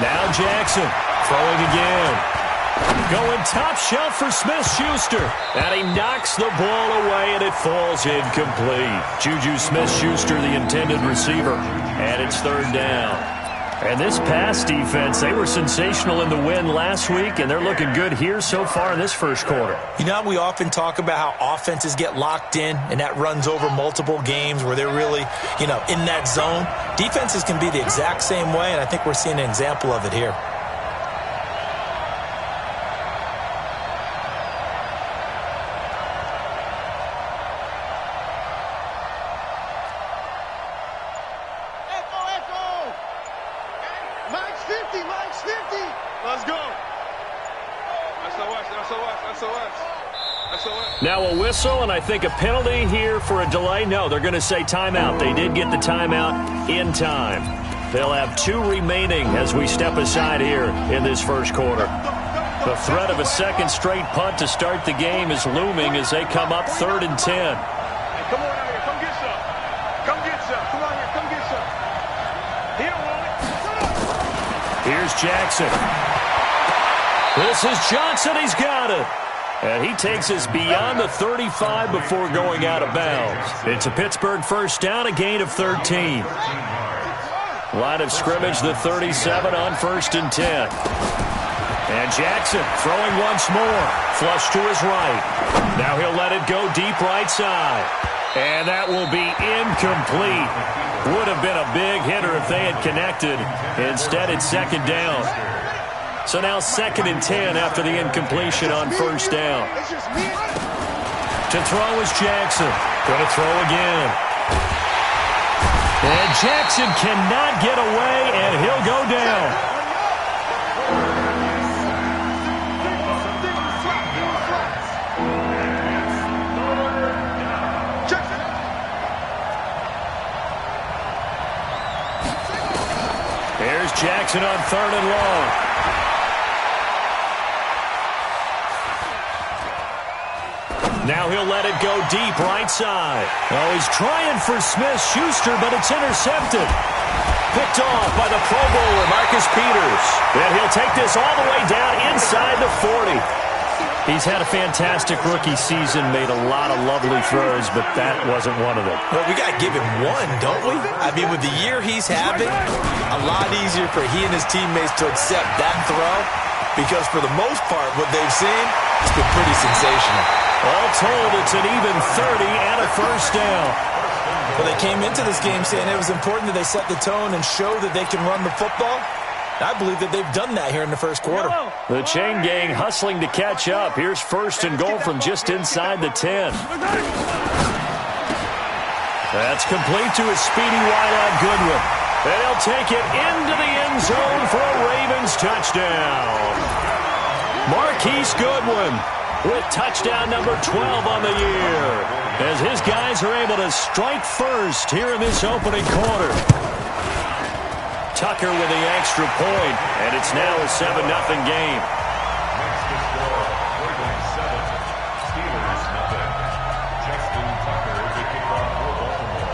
Now Jackson throwing again. Going top shelf for Smith-Schuster. And he knocks the ball away, and it falls incomplete. Juju Smith-Schuster, the intended receiver. And it's third down. And this pass defense, they were sensational in the win last week, and they're looking good here so far in this first quarter. You know, we often talk about how offenses get locked in, and that runs over multiple games where they're really, in that zone. Defenses can be the exact same way, and I think we're seeing an example of it here. Now a whistle, and I think a penalty here for a delay. No, they're going to say timeout. They did get the timeout in time. They'll have 2 remaining as we step aside here in this first quarter. The threat of a second straight punt to start the game is looming as they come up 3rd and 10. Hey, come on out here. Come get some. Come get some. Come on here. Come get some. He don't want it. Here's Jackson. This is Johnson. He's got it. And he takes us beyond the 35 before going out of bounds. It's a Pittsburgh first down, a gain of 13. Line of scrimmage, the 37 on 1st and 10. And Jackson throwing once more. Flush to his right. Now he'll let it go deep right side. And that will be incomplete. Would have been a big hitter if they had connected. Instead, it's 2nd down. So now 2nd and 10 after the incompletion on 1st down. To throw is Jackson. Going to throw again. And Jackson cannot get away, and he'll go down. Here's Jackson on 3rd and long. Now he'll let it go deep right side. Oh, he's trying for Smith-Schuster, but it's intercepted. Picked off by the Pro Bowler, Marcus Peters. And he'll take this all the way down inside the 40. He's had a fantastic rookie season, made a lot of lovely throws, but that wasn't one of them. Well, we got to give him one, don't we? I mean, with the year he's having, a lot easier for he and his teammates to accept that throw, because for the most part, what they've seen, it's been pretty sensational. All told, it's an even 30 and a first down. Well, they came into this game saying it was important that they set the tone and show that they can run the football. I believe that they've done that here in the first quarter. The chain gang hustling to catch up. Here's 1st and goal from just inside the 10. That's complete to a speedy wideout Goodwin. And he'll take it into the end zone for a Ravens touchdown. Marquise Goodwin with touchdown number 12 on the year, as his guys are able to strike first here in this opening quarter. Tucker with the extra point, and it's now a 7-0 game. Next to score, Cleveland 7, Steelers nothing. Justin Tucker to kick off for Baltimore.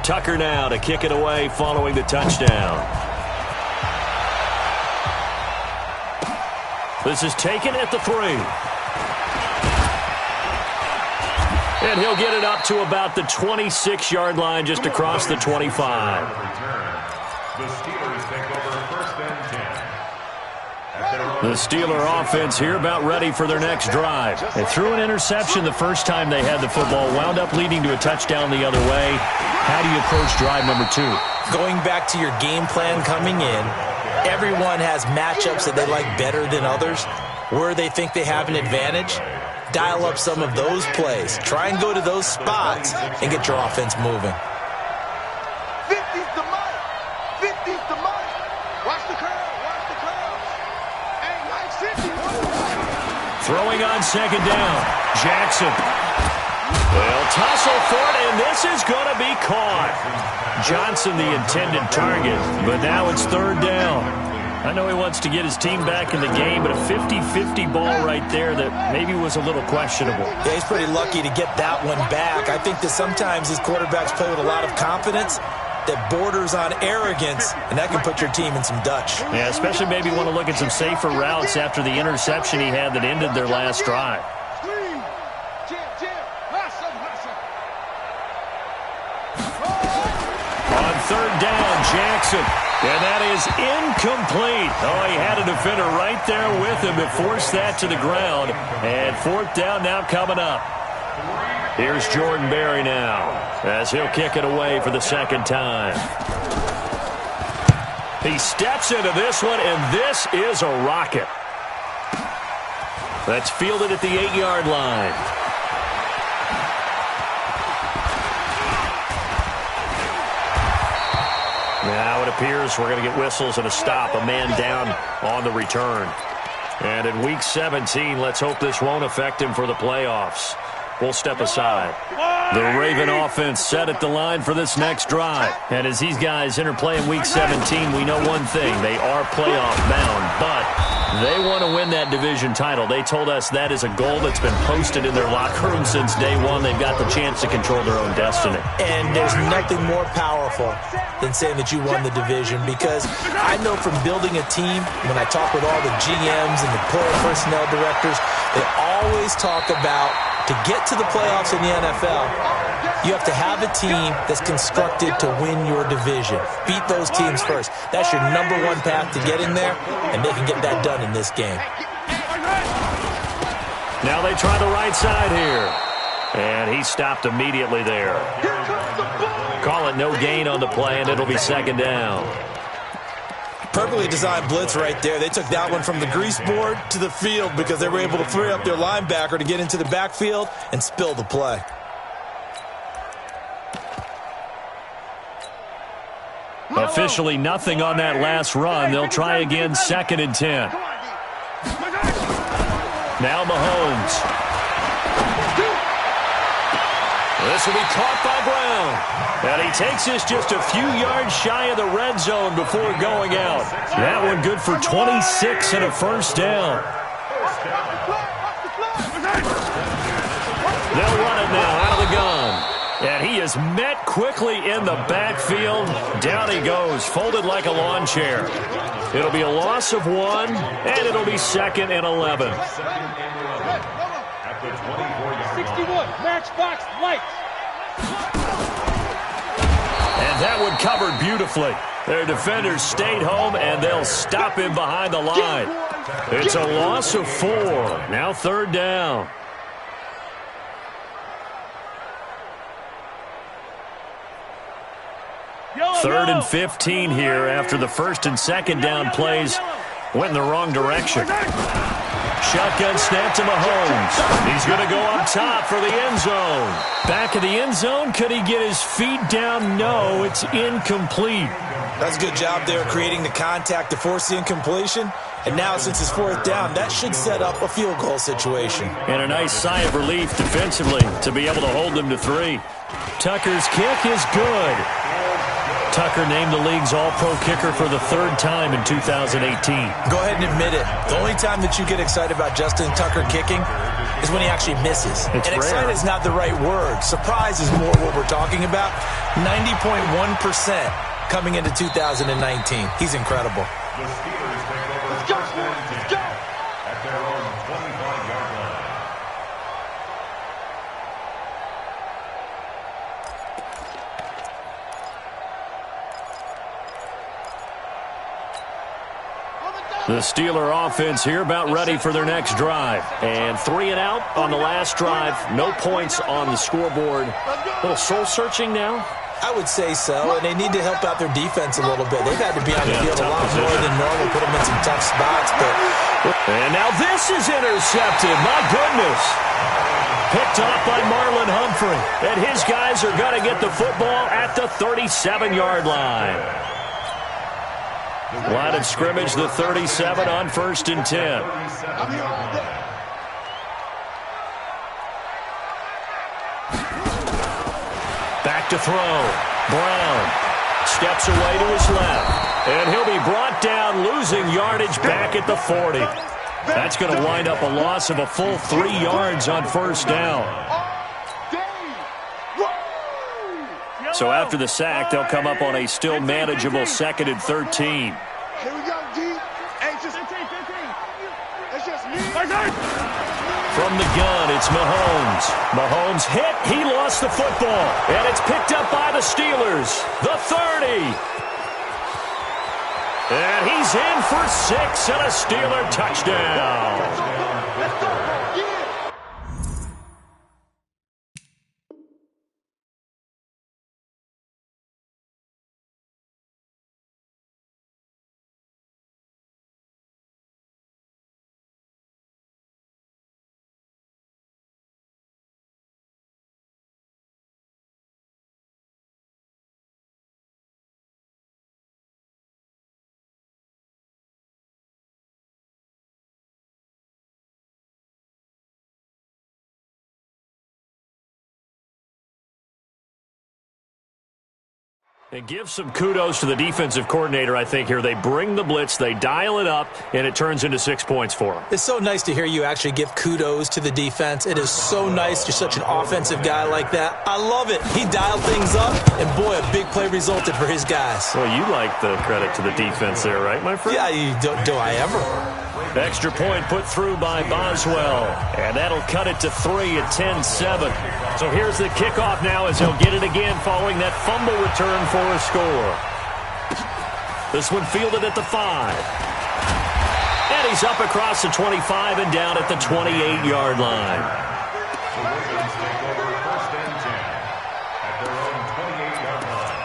Tucker now to kick it away following the touchdown. This is taken at the 3. And he'll get it up to about the 26-yard line, just across the 25. The Steelers take over 1st and 10. The Steeler offense here about ready for their next drive. They threw an interception the first time they had the football, wound up leading to a touchdown the other way. How do you approach drive number 2? Going back to your game plan coming in, everyone has matchups that they like better than others. Where they think they have an advantage, dial up some of those plays. Try and go to those spots and get your offense moving. 50's the money. 50's the money. Watch the curve. Watch the curve. Hey, Mike 50. Throwing on 2nd down. Jackson. They'll tussle for it, and this is going to be caught. Johnson, the intended target, but now it's 3rd down. I know he wants to get his team back in the game, but a 50-50 ball right there that maybe was a little questionable. Yeah, he's pretty lucky to get that one back. I think that sometimes these quarterbacks play with a lot of confidence that borders on arrogance, and that can put your team in some Dutch. Yeah, especially maybe want to look at some safer routes after the interception he had that ended their last drive. On third down, Jackson. And that is incomplete. Oh, he had a defender right there with him to force that to the ground. And fourth down now coming up. Here's Jordan Berry now as he'll kick it away for the second time. He steps into this one, and this is a rocket. That's fielded at the 8-yard line. Now it appears we're going to get whistles and a stop. A man down on the return. And in Week 17, let's hope this won't affect him for the playoffs. We'll step aside. The Raven offense set at the line for this next drive. And as these guys interplay in Week 17, we know one thing. They are playoff bound, but they want to win that division title. They told us that is a goal that's been posted in their locker room since day one. They've got the chance to control their own destiny. And there's nothing more powerful than saying that you won the division, because I know from building a team, when I talk with all the GMs and the player personnel directors, they always talk about, to get to the playoffs in the NFL, you have to have a team that's constructed to win your division. Beat those teams first. That's your number one path to getting there, and they can get that done in this game. Now they try the right side here. And he stopped immediately there. Call it no gain on the play, and it'll be second down. Perfectly designed blitz right there. They took that one from the grease board to the field because they were able to free up their linebacker to get into the backfield and spill the play. Officially nothing on that last run. They'll try again, second and 10. Now Mahomes. This will be caught by Brown. And he takes this just a few yards shy of the red zone before going out. That one good for 26 and a first down. They'll run it now out of the gun. And he is met quickly in the backfield. Down he goes, folded like a lawn chair. It'll be a loss of 1, and it'll be second and 11. 61, matchbox lights. And that one covered beautifully. Their defenders stayed home, and they'll stop him behind the line. It's a loss of 4. Now third down. Third and 15 here after the first and second down plays went in the wrong direction. Shotgun snap to Mahomes. He's going to go up top for the end zone. Back of the end zone. Could he get his feet down? No, it's incomplete. That's a good job there creating the contact to force the incompletion. And now, since it's fourth down, that should set up a field goal situation. And a nice sigh of relief defensively to be able to hold them to 3. Tucker's kick is good. Tucker named the league's all-pro kicker for the 3rd time in 2018. Go ahead and admit it. The only time that you get excited about Justin Tucker kicking is when he actually misses. It's and rare. excited is not the right word. Surprise is more what we're talking about. 90.1% coming into 2019. He's incredible. The Steelers take over first and 10 at their own 25-yard line. The Steeler offense here about ready for their next drive. And 3 and out on the last drive. No points on the scoreboard. A little soul-searching now? I would say so, and they need to help out their defense a little bit. They've had to be on the field a lot more than normal, put them in some tough spots. And now this is intercepted. My goodness. Picked off by Marlon Humphrey. And his guys are going to get the football at the 37-yard line. Line of scrimmage, the 37 on first and 10. Back to throw. Brown steps away to his left. And he'll be brought down, losing yardage back at the 40. That's going to wind up a loss of a full 3 yards on first down. So after the sack, they'll come up on a still manageable 2nd and 13. Here we go, D. Hey, just it's just me. From the gun, it's Mahomes. Mahomes hit. He lost the football. And it's picked up by the Steelers. The 30. And he's in for 6 and a Steeler touchdown. Let's go. Yeah. And give some kudos to the defensive coordinator, I think, here. They bring the blitz, they dial it up, and it turns into 6 points for them. It's so nice to hear you actually give kudos to the defense. It is so nice. You're such an offensive guy like that. I love it. He dialed things up, and boy, a big play resulted for his guys. Well, you like the credit to the defense there, right, my friend? Yeah, do I ever? Extra point put through by Boswell, and that'll cut it to 3 at 10-7. So here's the kickoff now as he'll get it again following that fumble return for a score. This one fielded at the 5. And he's up across the 25 and down at the 28-yard line. The Ravens take over 1st and 10 at their own 28-yard line.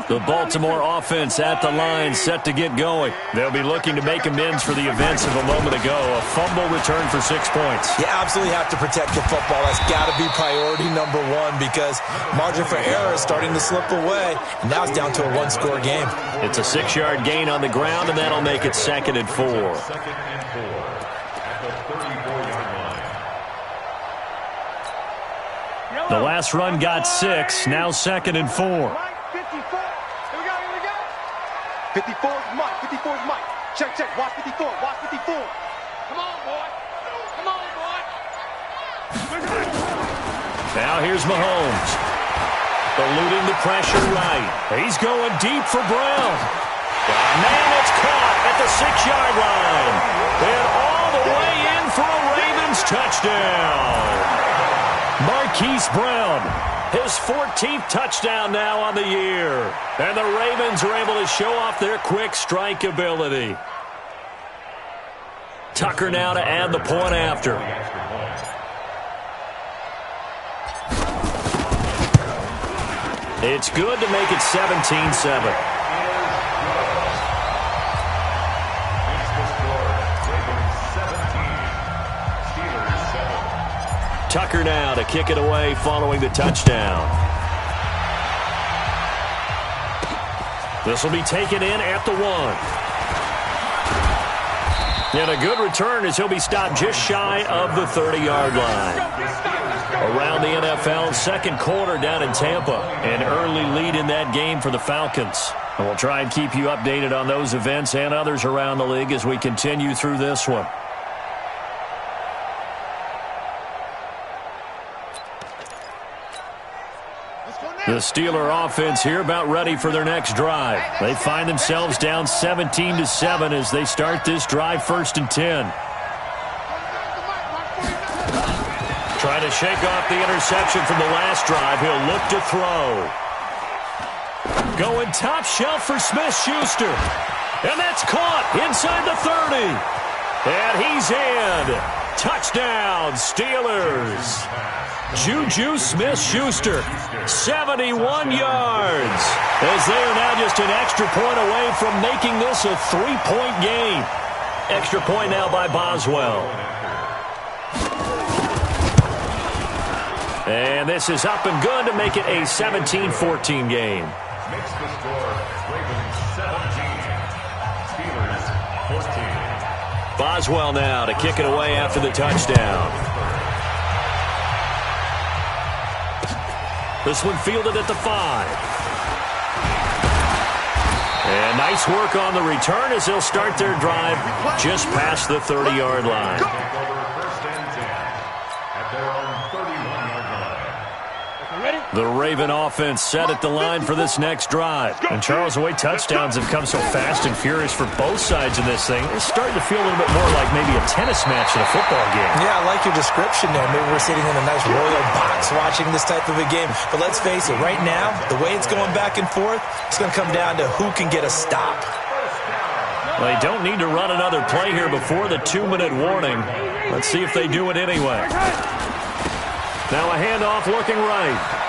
The Baltimore offense at the line, set to get going. They'll be looking to make amends for the events of a moment ago. A fumble return for 6 points. You absolutely have to protect the football. That's got to be priority number one because margin for error is starting to slip away. And now it's down to a 1-score game. It's a 6-yard gain on the ground, and that'll make it 2nd and 4. 2nd and 4 at the 34-yard line. The last run got 6, now 2nd and 4. 54 is Mike. 54 is Mike. Check, check. Watch 54. Watch 54. Come on, boy. Come on, boy. Now here's Mahomes. Eluding the pressure right. He's going deep for Brown. Man, it's caught at the 6-yard line. And all the way in for a Ravens touchdown. Marquise Brown. His 14th touchdown now on the year. And the Ravens are able to show off their quick strike ability. Tucker now to add the point after. It's good to make it 17-7. Tucker now to kick it away following the touchdown. This will be taken in at the 1. And a good return as he'll be stopped just shy of the 30-yard line. Around the NFL, 2nd quarter down in Tampa. An early lead in that game for the Falcons. And we'll try and keep you updated on those events and others around the league as we continue through this one. The Steeler offense here about ready for their next drive. They find themselves down 17-7 as they start this drive 1st and 10. Trying to shake off the interception from the last drive. He'll look to throw. Going top shelf for Smith-Schuster. And that's caught inside the 30. And he's in. Touchdown, Steelers. Juju Smith-Schuster, 71 yards, as they are now just an extra point away from making this a 3-point game. Extra point now by Boswell. And this is up and good to make it a 17-14 game. Makes the score Ravens 17, Steelers 14. Boswell now to kick it away after the touchdown. This one fielded at the 5. And nice work on the return as they'll start their drive just past the 30-yard line. The Raven offense set at the line for this next drive. And Charles, the way touchdowns have come so fast and furious for both sides in this thing, it's starting to feel a little bit more like maybe a tennis match in a football game. Yeah, I like your description there. Maybe we're sitting in a nice royal box watching this type of a game. But let's face it, right now, the way it's going back and forth, it's going to come down to who can get a stop. Well, they don't need to run another play here before the 2-minute warning. Let's see if they do it anyway. Now a handoff looking right.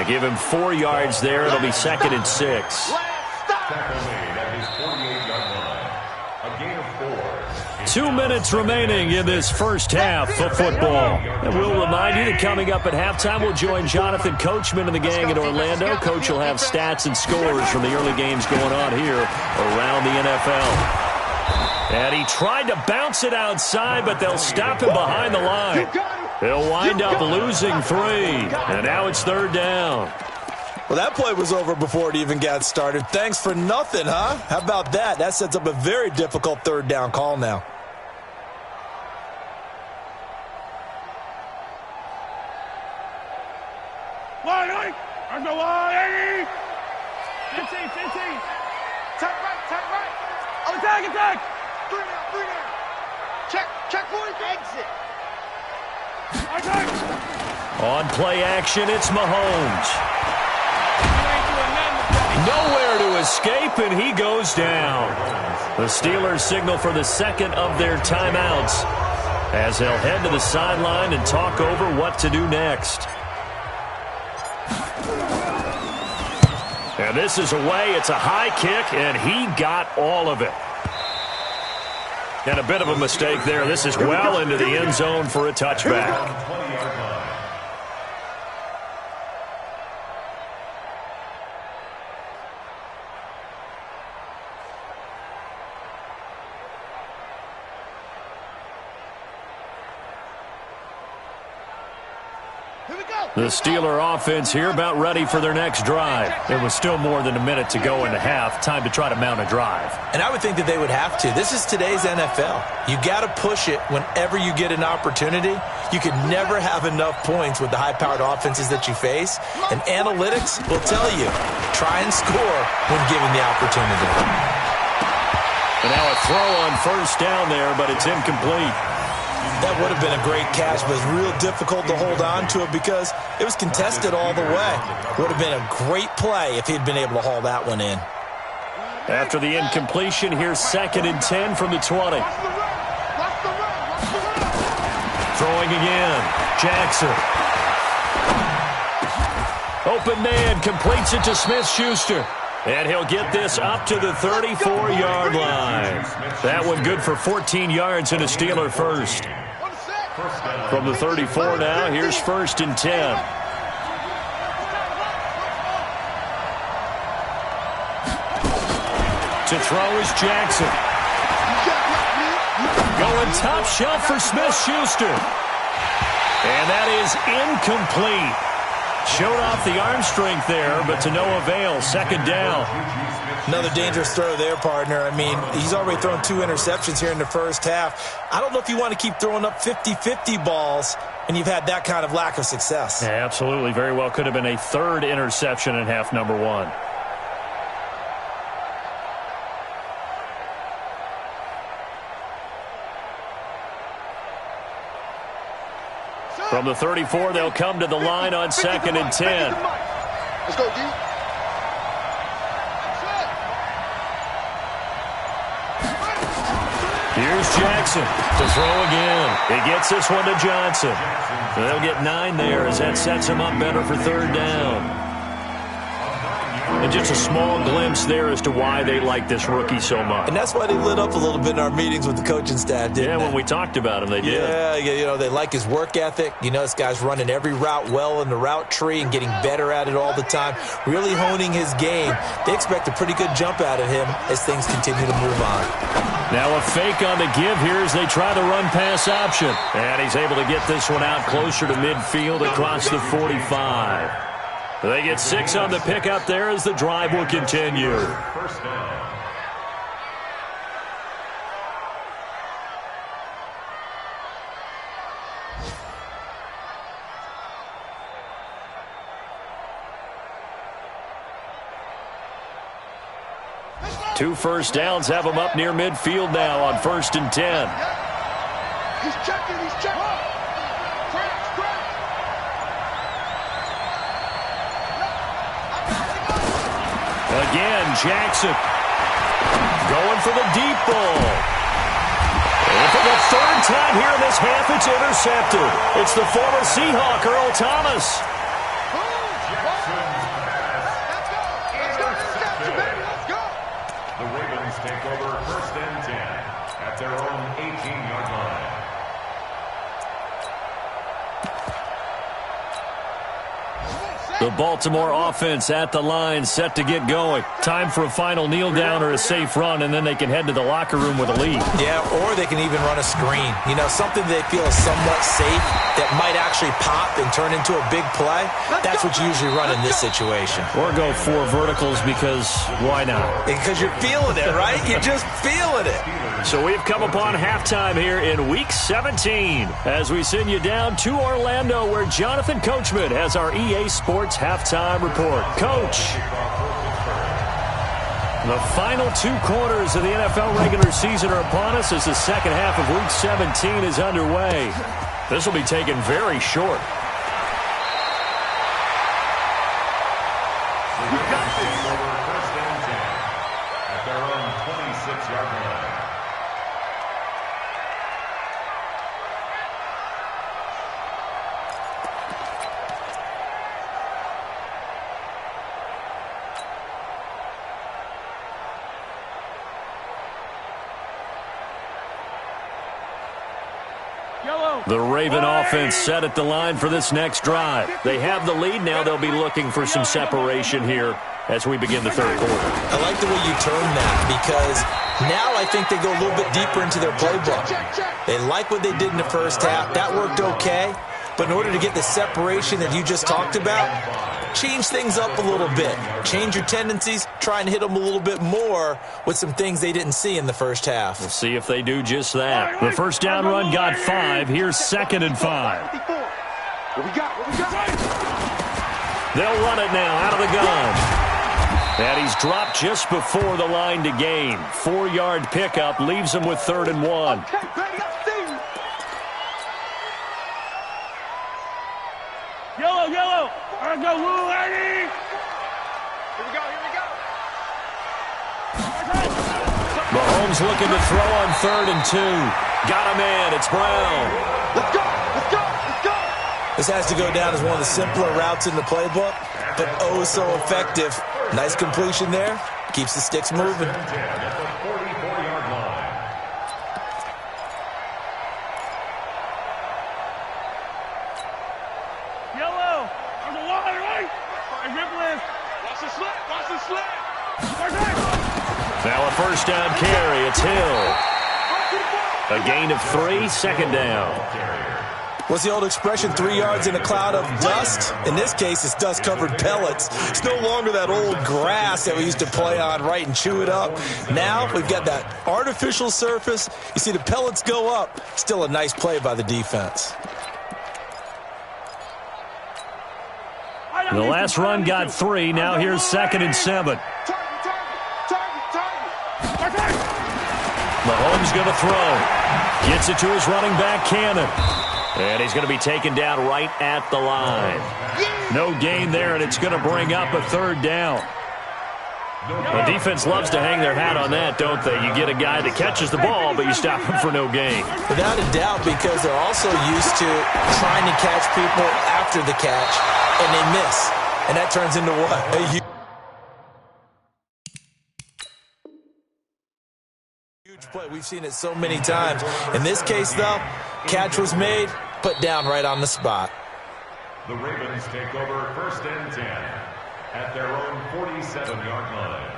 Give him 4 yards there. It'll be 2nd and 6. 2 minutes remaining in this first half of football. And we'll remind you that coming up at halftime, we'll join Jonathan Coachman and the gang in Orlando. Coach will have stats and scores from the early games going on here around the NFL. And he tried to bounce it outside, but they'll stop him behind the line. He'll wind up losing 3, and now it's 3rd down. Well, that play was over before it even got started. Thanks for nothing, huh? How about that? That sets up a very difficult 3rd down call now. Wide, I'm the wide. 15. Tag right. Oh, attack. 3 down. Check for his exit. On play action, it's Mahomes. Nowhere to escape, and he goes down. The Steelers signal for the 2nd of their timeouts as they'll head to the sideline and talk over what to do next. And this is away. It's a high kick, and he got all of it. And a bit of a mistake there. This is well into the end zone for a touchback. The Steeler offense here about ready for their next drive. There was still more than a minute to go in the half. Time to try to mount a drive. And I would think that they would have to. This is today's NFL. You got to push it whenever you get an opportunity. You can never have enough points with the high-powered offenses that you face. And analytics will tell you, try and score when given the opportunity. And now a throw on 1st down there, but it's incomplete. That would have been a great catch, but it's real difficult to hold on to it because it was contested all the way. Would have been a great play if he'd been able to haul that one in. After the incompletion, here's 2nd and 10 from the 20. Throwing again. Jackson. Open man, completes it to Smith-Schuster. And he'll get this up to the 34-yard line. That one good for 14 yards and a Steeler first. From the 34 now, here's 1st and 10. To throw is Jackson. Going top shelf for Smith-Schuster. And that is incomplete. Showed off the arm strength there, but to no avail. 2nd down. Another dangerous throw there, partner. I mean, he's already thrown 2 interceptions here in the first half. I don't know if you want to keep throwing up 50-50 balls when you've had that kind of lack of success. Yeah, absolutely. Very well could have been a 3rd interception in half number 1. From the 34, they'll come to the line on 2nd and 10. Let's go, D. Here's Jackson to throw again. He gets this one to Johnson. They'll get 9 there as that sets him up better for 3rd down. And just a small glimpse there as to why they like this rookie so much. And that's why they lit up a little bit in our meetings with the coaching staff, didn't they? When we talked about him, they did. Yeah, they like his work ethic. This guy's running every route well in the route tree and getting better at it all the time, really honing his game. They expect a pretty good jump out of him as things continue to move on. Now a fake on the give here as they try the run-pass option. And he's able to get this one out closer to midfield across the 45. They get 6 on the pickup there as the drive will continue. First down. Two first downs have him up near midfield now on 1st and 10. He's checking, he's checking. Again, Jackson going for the deep ball. And for the 3rd time here in this half, it's intercepted. It's the former Seahawk, Earl Thomas. The Ravens take over 1st and 10 at their own 18-yard line. The Baltimore offense at the line, set to get going. Time for a final kneel down or a safe run, and then they can head to the locker room with a lead. Yeah, or they can even run a screen. Something they feel is somewhat safe that might actually pop and turn into a big play. That's what you usually run in this situation. Or go 4 verticals because why not? Because you're feeling it, right? You're just feeling it. So we've come upon halftime here in Week 17 as we send you down to Orlando where Jonathan Coachman has our EA Sports halftime report. Coach, the final 2 quarters of the NFL regular season are upon us as the second half of Week 17 is underway. This will be taken very short. You got this. Over 1st and 10 at their own 26-yard line. The Raven offense set at the line for this next drive. They have the lead. Now they'll be looking for some separation here as we begin the 3rd quarter. I like the way you term that because now I think they go a little bit deeper into their playbook. They like what they did in the first half. That worked okay. But in order to get the separation that you just talked about, change things up a little bit. Change your tendencies. Try and hit them a little bit more with some things they didn't see in the first half. We'll see if they do just that. The first down run got 5. Here's 2nd and 5. What we got? They'll run it now out of the gun. And he's dropped just before the line to gain. 4-yard pickup leaves him with 3rd and 1. Okay, Betty, I see you. Yellow. All right, go, Lou, Eddie. Here we go. Mahomes looking to throw on 3rd and 2. Got a man. It's Brown. Let's go. This has to go down as one of the simpler routes in the playbook, but oh so effective. Nice completion there. Keeps the sticks moving. At the 44-yard line. Yellow. On the line, right? Hey, Ripple. Watch the slant. Now a first down carry. It's Hill. A gain of 3, 2nd down. What's the old expression, 3 yards in a cloud of dust? In this case, it's dust-covered pellets. It's no longer that old grass that we used to play on, right, and chew it up. Now we've got that artificial surface. You see the pellets go up. Still a nice play by the defense. The last run got 3. Now here's 2nd and 7. Mahomes going to throw. Gets it to his running back, Cannon. And he's going to be taken down right at the line. No gain there, and it's going to bring up a 3rd down. The defense loves to hang their hat on that, don't they? You get a guy that catches the ball, but you stop him for no gain. Without a doubt, because they're also used to trying to catch people after the catch, and they miss. And that turns into what? Huge play. We've seen it so many times. In this case, though, catch was made, put down right on the spot. The Ravens take over 1st and 10 at their own 47-yard line.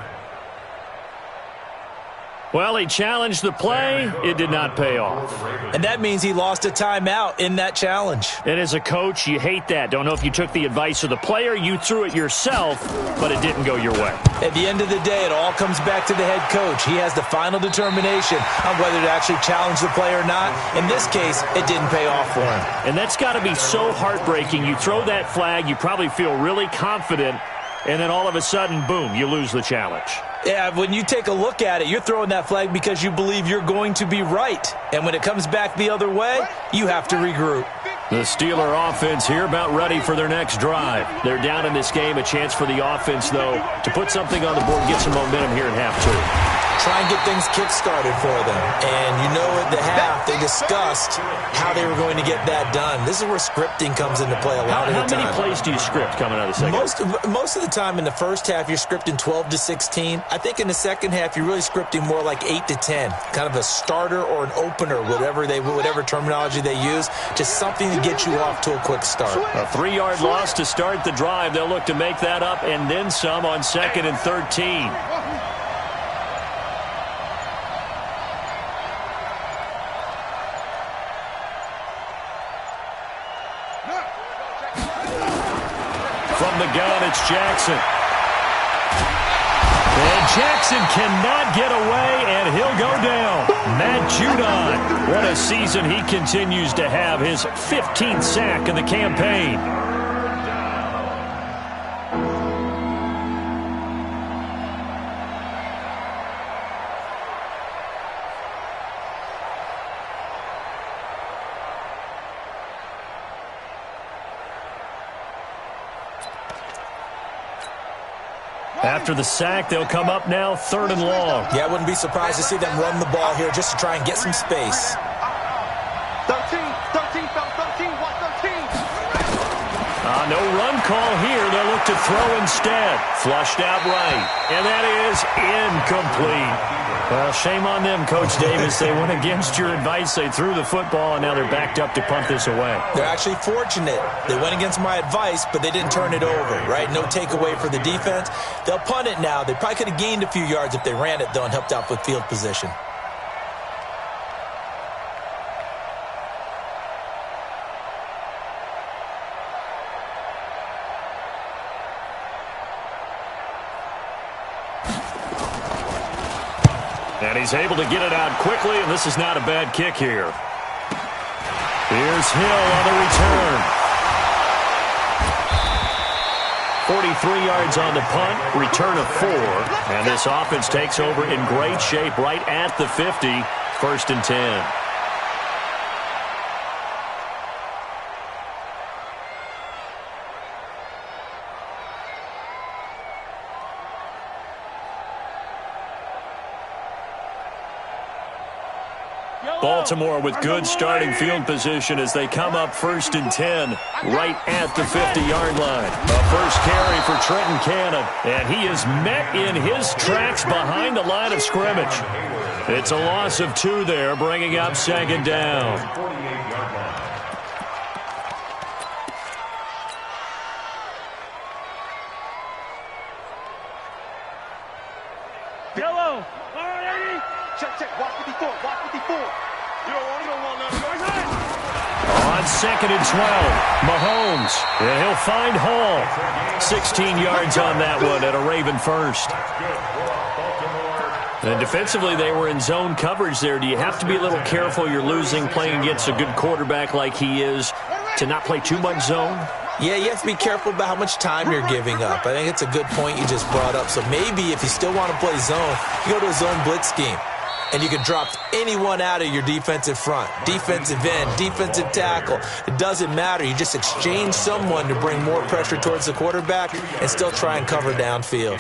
Well, he challenged the play. It did not pay off. And that means he lost a timeout in that challenge. And as a coach, you hate that. Don't know if you took the advice of the player, you threw it yourself, but it didn't go your way. At the end of the day, it all comes back to the head coach. He has the final determination on whether to actually challenge the play or not. In this case, it didn't pay off for him. And that's got to be so heartbreaking. You throw that flag, you probably feel really confident, and then all of a sudden, boom, you lose the challenge. Yeah, when you take a look at it, you're throwing that flag because you believe you're going to be right. And when it comes back the other way, you have to regroup. The Steeler offense here about ready for their next drive. They're down in this game. A chance for the offense, though, to put something on the board, get some momentum here in half two. Try and get things kick-started for them. And you know at the half, they discussed how they were going to get that done. This is where scripting comes into play a lot of the time. How many plays do you script coming out of the second? Most of the time in the first half, you're scripting 12 to 16. I think in the second half, you're really scripting more like 8 to 10. Kind of a starter or an opener, whatever terminology they use. Just something to get you off to a quick start. A 3-yard loss to start the drive. They'll look to make that up and then some on 2nd and 13. From the gun, it's Jackson. And Jackson cannot get away, and he'll go down. Matt Judon. What a season he continues to have. His 15th sack in the campaign. After the sack, they'll come up now 3rd and long. Yeah, I wouldn't be surprised to see them run the ball here just to try and get some space. 13, fell 13, watch 13. No run call here. They'll look to throw instead. Flushed out right. And that is incomplete. Well, shame on them, Coach Davis. They went against your advice. They threw the football, and now they're backed up to punt this away. They're actually fortunate. They went against my advice, but they didn't turn it over, right? No takeaway for the defense. They'll punt it now. They probably could have gained a few yards if they ran it, though, and helped out with field position. And he's able to get it out quickly, and this is not a bad kick here. Here's Hill on the return. 43 yards on the punt, return of 4. And this offense takes over in great shape right at the 50, 1st and 10. Baltimore with good starting field position as they come up 1st and 10 right at the 50-yard line. A first carry for Trenton Cannon, and he is met in his tracks behind the line of scrimmage. It's a loss of 2 there, bringing up 2nd down. Yellow. Check, watch 54, watch 54. You don't want that. On 2nd and 12, Mahomes, and he'll find Hall. 16 yards on that one at a Raven first. And defensively, they were in zone coverage there. Do you have to be a little careful? You're losing, playing against a good quarterback like he is, to not play too much zone? Yeah, you have to be careful about how much time you're giving up. I think it's a good point you just brought up. So maybe if you still want to play zone, you go to a zone blitz scheme. And you can drop anyone out of your defensive front. Defensive end, defensive tackle. It doesn't matter. You just exchange someone to bring more pressure towards the quarterback and still try and cover downfield.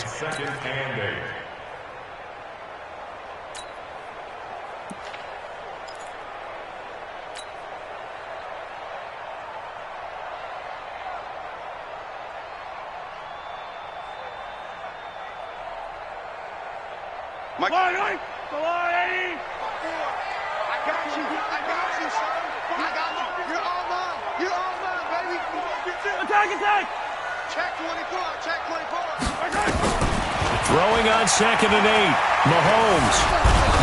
Mike. Come on, Eddie. Come on, Eddie. I got you. I got you, son. I got you. You're all mine. You're all mine, baby. Attack, attack. Check 24. Check 24. Throwing on 2nd and 8. Mahomes.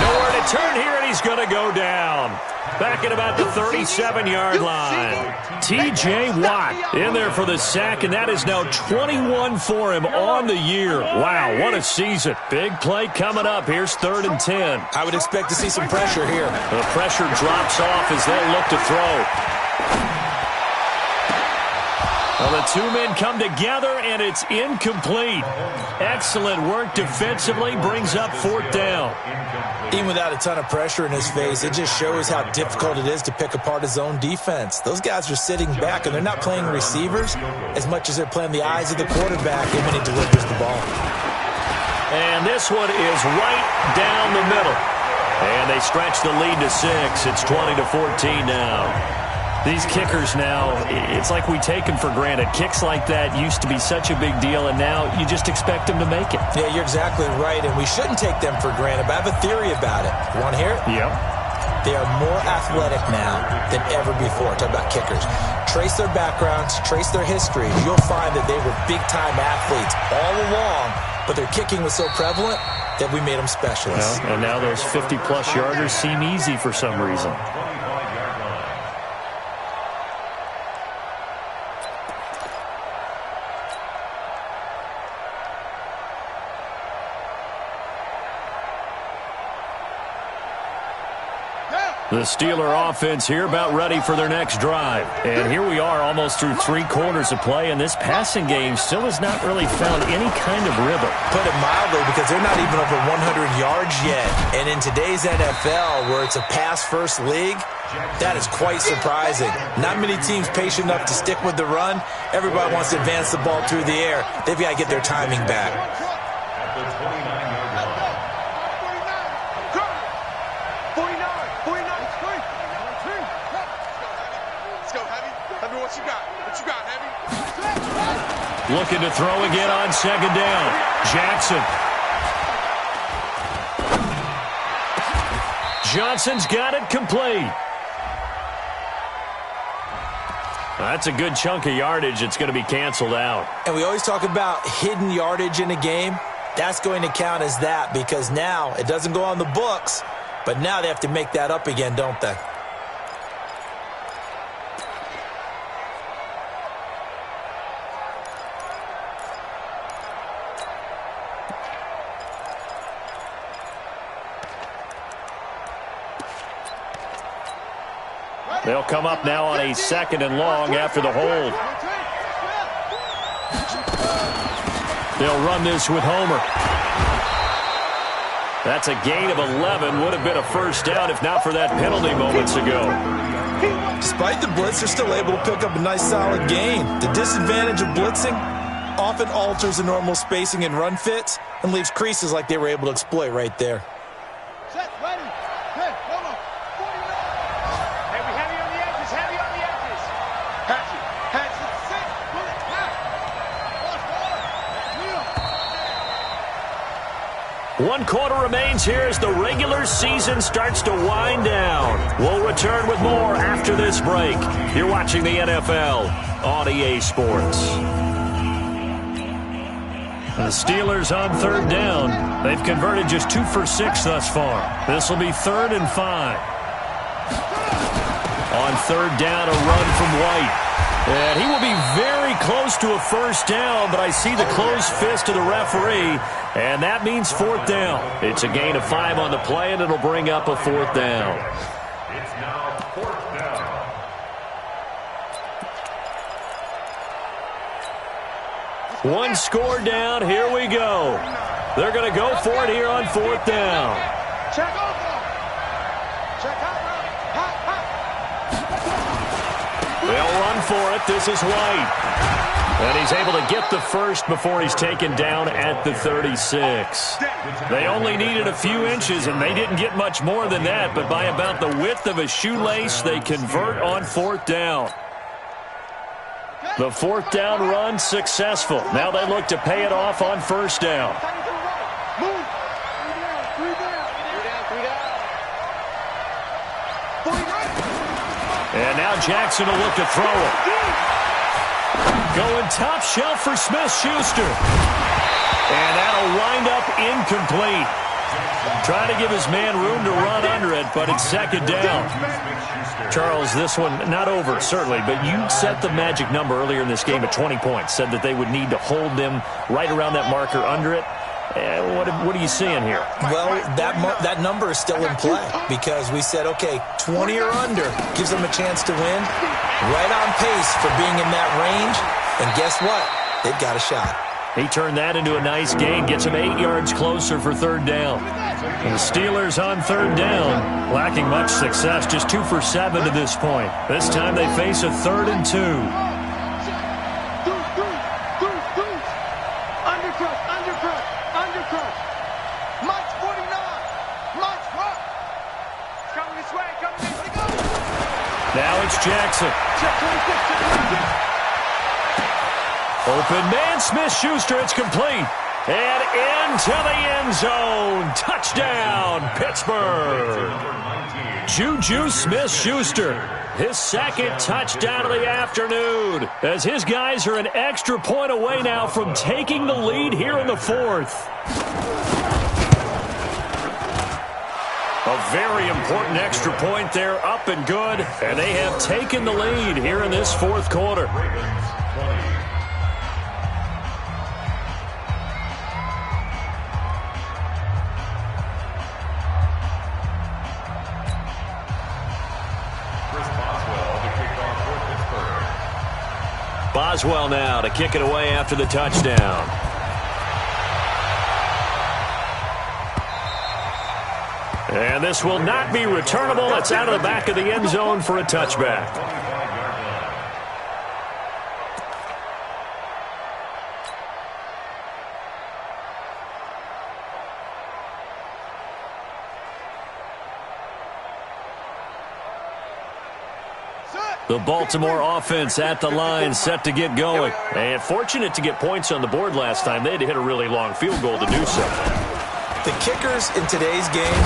Nowhere to turn here, and he's going to go down. Back at about the 37-yard line. T.J. Watt in there for the sack, and that is now 21 for him on the year. Wow, what a season. Big play coming up. Here's 3rd and 10. I would expect to see some pressure here. The pressure drops off as they look to throw. Well, the two men come together, and it's incomplete. Excellent work defensively, brings up 4th down. Even without a ton of pressure in his face, it just shows how difficult it is to pick apart his own defense. Those guys are sitting back, and they're not playing receivers as much as they're playing the eyes of the quarterback when he delivers the ball. And this one is right down the middle. And they stretch the lead to 6. It's 20-14 now. These kickers now, it's like we take them for granted. Kicks like that used to be such a big deal, and now you just expect them to make it. Yeah, you're exactly right, and we shouldn't take them for granted, but I have a theory about it. You want to hear it? Yep. They are more athletic now than ever before. Talk about kickers. Trace their backgrounds, trace their history. You'll find that they were big-time athletes all along, but their kicking was so prevalent that we made them specialists. Well, and now those 50-plus yarders seem easy for some reason. The Steeler offense here about ready for their next drive. And here we are almost through 3 quarters of play, and this passing game still has not really found any kind of rhythm. Put it mildly, because they're not even over 100 yards yet. And in today's NFL, where it's a pass-first league, that is quite surprising. Not many teams patient enough to stick with the run. Everybody wants to advance the ball through the air. They've got to get their timing back. At the 29-yard line. 49. Let's go, Heavy. Heavy, what you got? What you got, Heavy? Looking to throw again on 2nd down. Jackson. Johnson's got it complete. That's a good chunk of yardage. It's going to be canceled out. And we always talk about hidden yardage in a game. That's going to count as that, because now it doesn't go on the books, but now they have to make that up again, don't they? They'll come up now on a 2nd and long after the hold. They'll run this with Homer. That's a gain of 11. Would have been a first down if not for that penalty moments ago. Despite the blitz, they're still able to pick up a nice solid gain. The disadvantage of blitzing often alters the normal spacing and run fits and leaves creases like they were able to exploit right there. Set, ready. Hey, hold on. 49. Heavy on the edges. Heavy on the edges. Hatch it. Set. Pull it. Pass. Wheel. 1 quarter remains here as the regular season starts to wind down. We'll return with more after this break. You're watching the NFL on EA Sports. The Steelers on 3rd down. They've converted just 2 for 6 thus far. This will be 3rd and 5. On 3rd down, a run from White. And he will be very close to a first down, but I see the closed fist of the referee, and that means 4th down. It's a gain of 5 on the play, and it'll bring up a 4th down. It's now 4th down. One score down. Here we go. They're going to go for it here on 4th down. Check over. Check out. They'll run for it. This is White. And he's able to get the first before he's taken down at the 36. They only needed a few inches, and they didn't get much more than that. But by about the width of a shoelace, they convert on 4th down. The 4th down run successful. Now they look to pay it off on 1st down. Move. And now Jackson will look to throw it. Going top shelf for Smith-Schuster. And that'll wind up incomplete. Trying to give his man room to run under it, but it's second down. Charles, this one not over, certainly, but you set the magic number earlier in this game at 20 points. Said that they would need to hold them right around that marker under it. What are you seeing here? Well, that number is still in play because we said, okay, 20 or under gives them a chance to win. Right on pace for being in that range. And guess what? They've got a shot. He turned that into a nice gain, gets him 8 yards closer for third down. And the Steelers on third down, lacking much success, just 2 for 7 to this point. This time they face a 3rd and 2. Undercut. Mike's 49. Mike's right. Coming this way. Now it's Jackson. Open man, Smith-Schuster, it's complete. And into the end zone. Touchdown, Pittsburgh. Juju Smith-Schuster, his second touchdown of the afternoon, as his guys are an extra point away now from taking the lead here in the 4th. A very important extra point there, up and good, and they have taken the lead here in this 4th quarter. Boswell now to kick it away after the touchdown. And this will not be returnable. It's out of the back of the end zone for a touchback. The Baltimore offense at the line, set to get going. And fortunate to get points on the board last time. They had to hit a really long field goal to do so. The kickers in today's game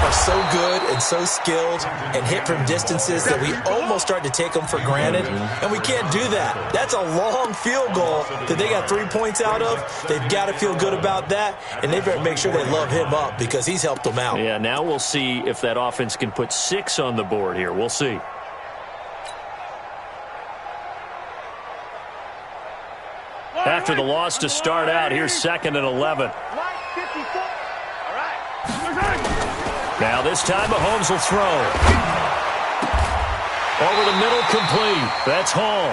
are so good and so skilled and hit from distances that we almost start to take them for granted. And we can't do that. That's a long field goal that they got 3 points out of. They've got to feel good about that. And they better make sure they love him up because he's helped them out. Yeah, now we'll see if that offense can put 6 on the board here. We'll see. After the loss to start out, here's 2nd and 11. Now this time Mahomes will throw. Over the middle, complete. That's Hall.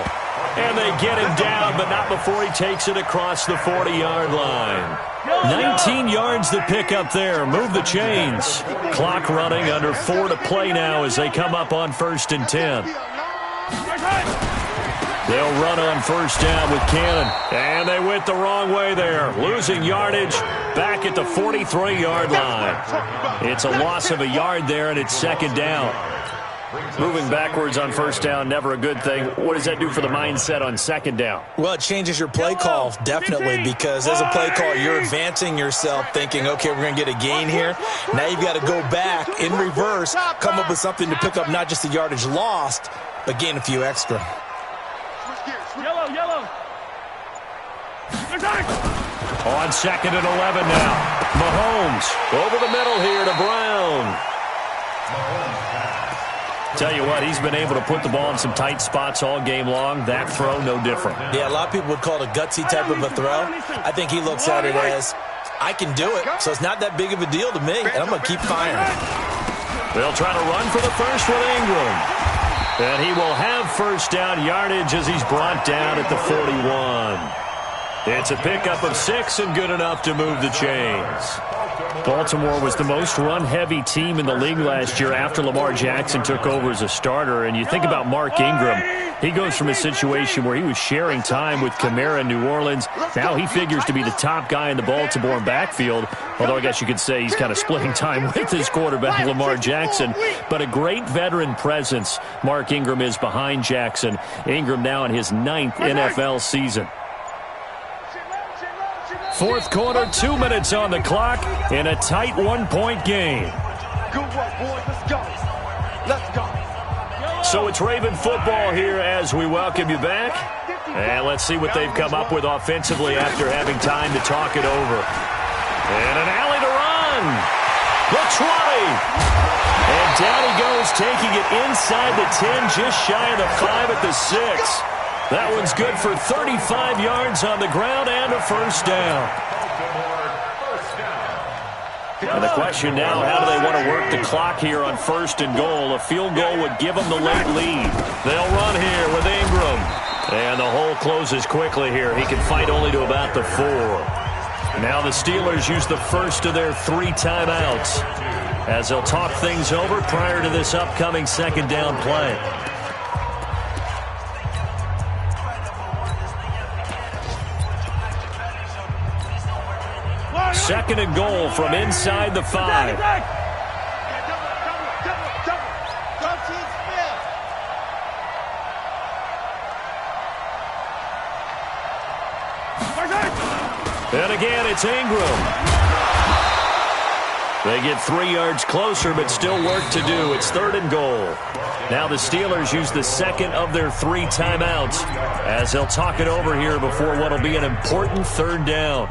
And they get him down, but not before he takes it across the 40-yard line. 19 yards to pick up there. Move the chains. Clock running, under 4 to play now as they come up on 1st and 10. They'll run on first down with Cannon. And they went the wrong way there. Losing yardage back at the 43-yard line. It's a loss of a yard there, and it's 2nd down. Moving backwards on first down, never a good thing. What does that do for the mindset on 2nd down? Well, it changes your play call, definitely, because as a play call, you're advancing yourself thinking, okay, we're going to get a gain here. Now you've got to go back in reverse, come up with something to pick up not just the yardage lost, but gain a few extra. Yellow. On 2nd and 11 now. Mahomes over the middle here to Brown. Tell you what, he's been able to put the ball in some tight spots all game long. That throw, no different. Yeah, a lot of people would call it a gutsy type of a throw. I think he looks at it as, I can do it, so it's not that big of a deal to me, and I'm going to keep firing. They'll try to run for the first with Ingram. And he will have first down yardage as he's brought down at the 41. It's a pickup of 6 and good enough to move the chains. Baltimore was the most run-heavy team in the league last year after Lamar Jackson took over as a starter. And you think about Mark Ingram, he goes from a situation where he was sharing time with Kamara in New Orleans. Now he figures to be the top guy in the Baltimore backfield, although I guess you could say he's kind of splitting time with his quarterback, Lamar Jackson. But a great veteran presence Mark Ingram is behind Jackson. Ingram now in his 9th NFL season. 4th quarter, 2 minutes on the clock in a tight 1-point game. Good work, boys. Let's go. So it's Raven football here as we welcome you back. And let's see what they've come up with offensively after having time to talk it over. And an alley to run. The 20. And down he goes, taking it inside the 10, just shy of the 5 at the 6. That one's good for 35 yards on the ground and a first down. And the question now, how do they want to work the clock here on 1st and goal? A field goal would give them the late lead. They'll run here with Ingram. And the hole closes quickly here. He can fight only to about the 4. Now the Steelers use the first of their 3 timeouts as they'll talk things over prior to this upcoming 2nd down play. Second and goal from inside the 5. And again, it's Ingram. They get 3 yards closer, but still work to do. It's 3rd and goal. Now the Steelers use the second of their 3 timeouts as they'll talk it over here before what will be an important 3rd down.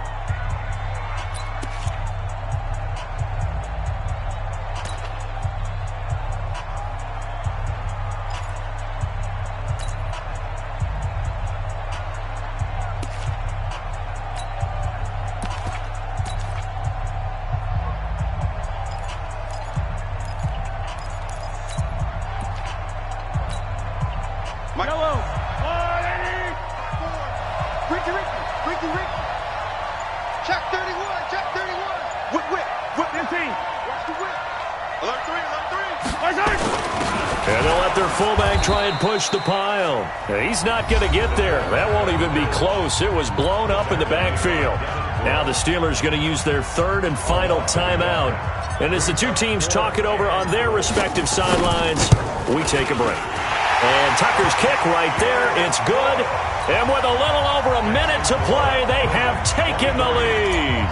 Push the pile. He's not going to get there. That won't even be close. It was blown up in the backfield. Now the Steelers going to use their 3rd and final timeout. And as the 2 teams talk it over on their respective sidelines, we take a break. And Tucker's kick right there. It's good. And with a little over a minute to play, they have taken the lead.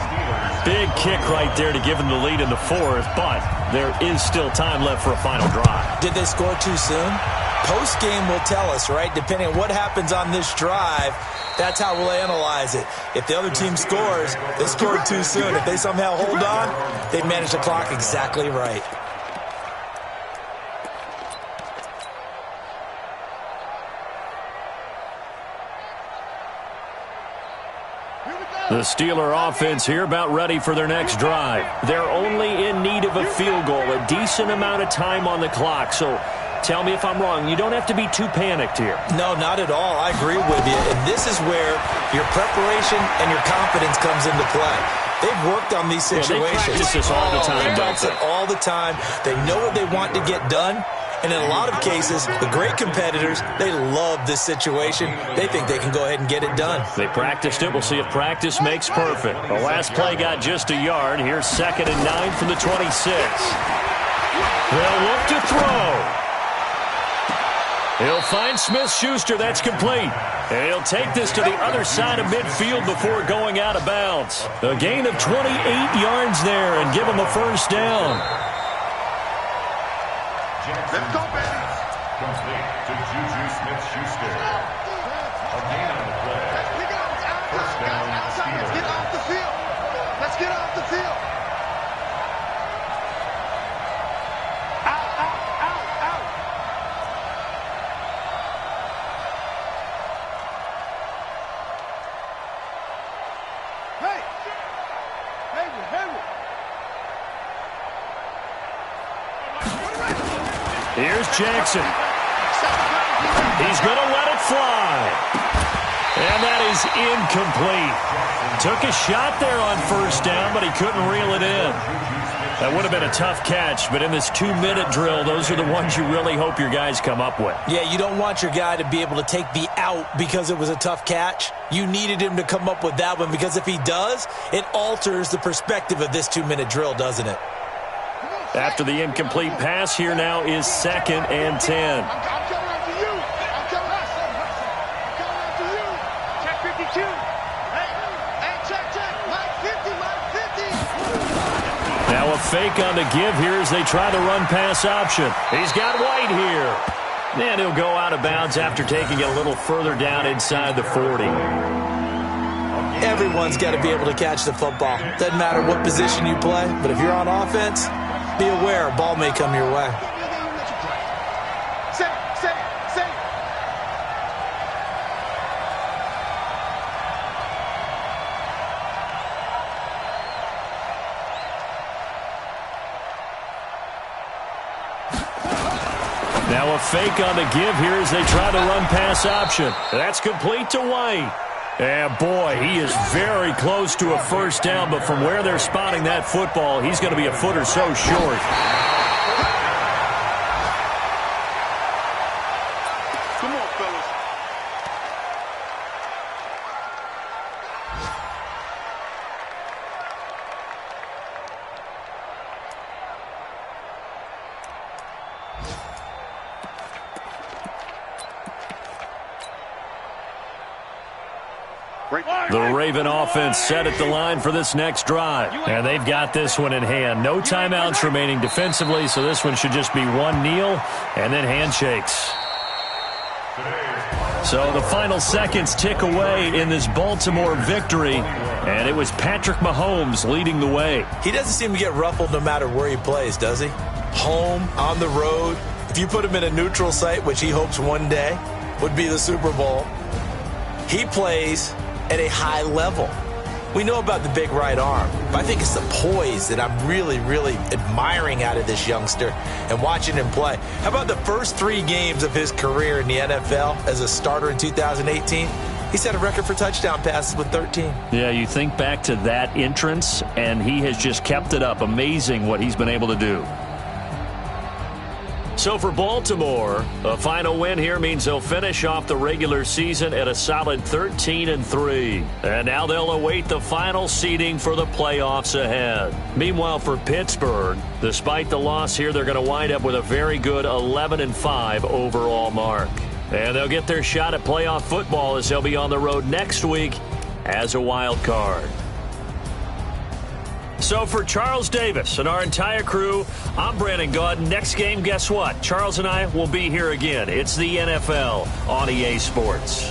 Big kick right there to give them the lead in the 4th, but there is still time left for a final drive. Did they score too soon? Post-game will tell us, right? Depending on what happens on this drive, that's how we'll analyze it. If the other team scores, they scored too soon. If they somehow hold on, they manage the clock exactly right. The Steeler offense here about ready for their next drive. They're only in need of a field goal, a decent amount of time on the clock. So tell me if I'm wrong. You don't have to be too panicked here. No, not at all. I agree with you. And this is where your preparation and your confidence comes into play. They've worked on these situations. Yeah, they practice this all the time, they practice it all the time. They know what they want to get done. And in a lot of cases, the great competitors, they love this situation. They think they can go ahead and get it done. They practiced it. We'll see if practice makes perfect. The last play got just a yard. Here's 2nd and 9 from the 26. They'll look to throw. He'll find Smith-Schuster. That's complete. And he'll take this to the other side of midfield before going out of bounds. A gain of 28 yards there and give him a first down. Let's go, baby. Complete to Juju Smith-Schuster. A gain on the play. First down, Steelers. Let's get off the field. Let's get off the field. Here's Jackson. He's going to let it fly. And that is incomplete. Took a shot there on first down, but he couldn't reel it in. That would have been a tough catch, but in this 2-minute drill, those are the ones you really hope your guys come up with. Yeah, you don't want your guy to be able to take the out because it was a tough catch. You needed him to come up with that one because if he does, it alters the perspective of this 2-minute drill, doesn't it? After the incomplete pass, here now is 2nd and 10. I'm coming after you. I'm coming after you. Check 52. Hey, check. Mike 50. Now a fake on the give here as they try the run-pass option. He's got White here. And he'll go out of bounds after taking it a little further down inside the 40. Everyone's got to be able to catch the football. Doesn't matter what position you play, but if you're on offense, be aware a ball may come your way. Now a fake on the give here as they try to run pass option. That's complete to White. And boy, he is very close to a first down, but from where they're spotting that football, he's going to be a foot or so short. Come on, fellas. The Raven offense set at the line for this next drive. And they've got this one in hand. No timeouts remaining defensively, so this one should just be one kneel and then handshakes. So the final seconds tick away in this Baltimore victory, and it was Patrick Mahomes leading the way. He doesn't seem to get ruffled no matter where he plays, does he? Home, on the road. If you put him in a neutral site, which he hopes one day would be the Super Bowl, he plays at a high level. We know about the big right arm, but I think it's the poise that I'm really, really admiring out of this youngster and watching him play. How about the first 3 games of his career in the NFL as a starter in 2018? He set a record for touchdown passes with 13. Yeah, you think back to that entrance, and he has just kept it up. Amazing what he's been able to do. So for Baltimore, a final win here means they'll finish off the regular season at a solid 13-3. And now they'll await the final seeding for the playoffs ahead. Meanwhile, for Pittsburgh, despite the loss here, they're going to wind up with a very good 11-5 overall mark. And they'll get their shot at playoff football as they'll be on the road next week as a wild card. So for Charles Davis and our entire crew, I'm Brandon Gaud. Next game, guess what? Charles and I will be here again. It's the NFL on EA Sports.